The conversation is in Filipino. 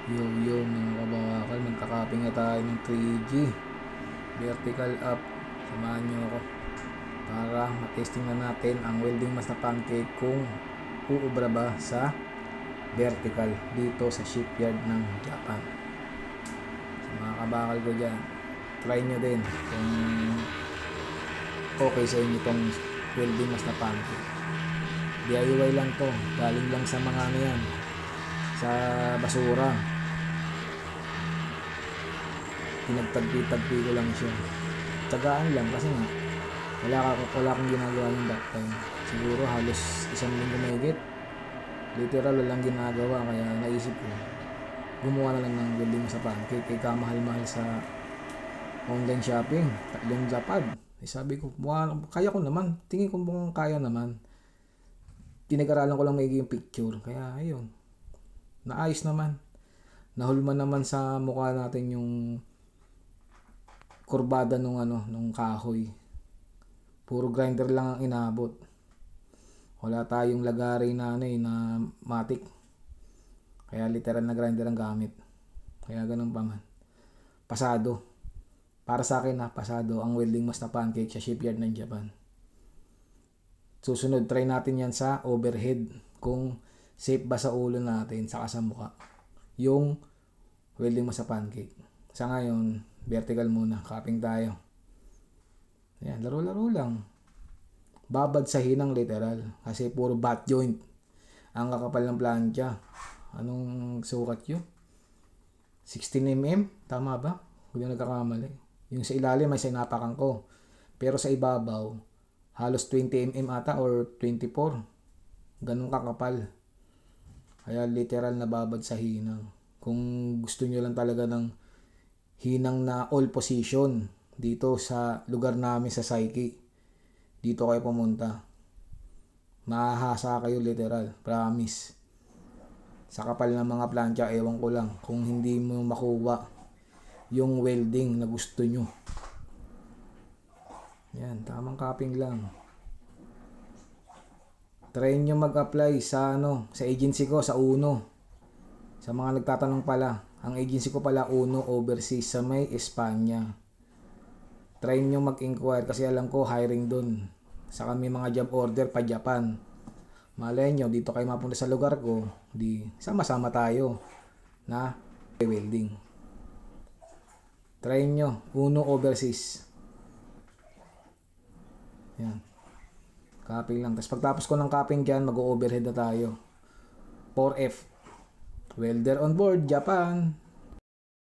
Yo mga kabawakal, magkakaping na tayo ng 3G vertical up. Samahan nyo ako para matesting na natin ang welding mask na pancake kung uubra ba sa vertical dito sa shipyard ng Japan. Sa mga kabakal ko dyan, try nyo din kung okay sa inyo itong welding mask na pancake. DIY lang to, galing lang sa mga ano yan, sa basura. Pinagtagpi-tagpi ko lang siya. Tsagaan lang kasi nga wala akong ginagawa ng that time. Siguro halos isang linggo mahigit. Literal walang ginagawa, kaya naisip ko gumawa na lang ng welding sa pancake. Kaya kamahal-mahal sa online shopping, 3 Japad. Sabi ko, kaya ko naman. Tingin ko mukhang kaya naman. Pinag-aralan ko lang maigi yung picture. Kaya ayun, naayos naman. Nahulma naman sa mukha natin yung kurbada nung kahoy. Puro grinder lang ang inabot. Wala tayong lagari na na matic. Kaya literal na grinder ang gamit. Kaya ganun pa man. Pasado. Para sa akin pasado ang welding mask na pancake sa shipyard ng Japan. Susunod, try natin yan sa overhead. Kung safe ba sa ulo natin, saka sa mukha. Yung welding mask sa pancake. Sa ngayon, vertical muna. Cupping tayo. Ayan, laro-laro lang. Babad sa hinang literal. Kasi puro butt joint. Ang kakapal ng plancha. Anong sukat yun? 16mm? Tama ba? Huwag na nagkakamali. Yung sa ilalim may sinapakan ko. Pero sa ibabaw, halos 20mm ata or 24. Ganun kakapal. Kaya literal na babad sa hinang. Kung gusto nyo lang talaga ng hinang na all position dito sa lugar namin sa Saiki, dito kayo pumunta. Mahahasa kayo literal, promise. Sa kapal ng mga plancha, ewan ko lang kung hindi mo makuha yung welding na gusto nyo. Yan, tamang cupping lang. Try nyo mag-apply sa sa agency ko, sa Uno. Sa mga nagtatanong pala, ang agency ko pala Uno Overseas sa may Espanya. Try nyo mag-inquire kasi alam ko hiring dun. Sa kami mga job order pa Japan. Malay nyo, dito kayo mapunta sa lugar ko, di sama-sama tayo na welding. Try nyo, Uno Overseas. Yan. Cupping lang. Tapos pagtapos ko ng cupping dyan, mag-overhead na tayo. 4F. Welder on board, Japan.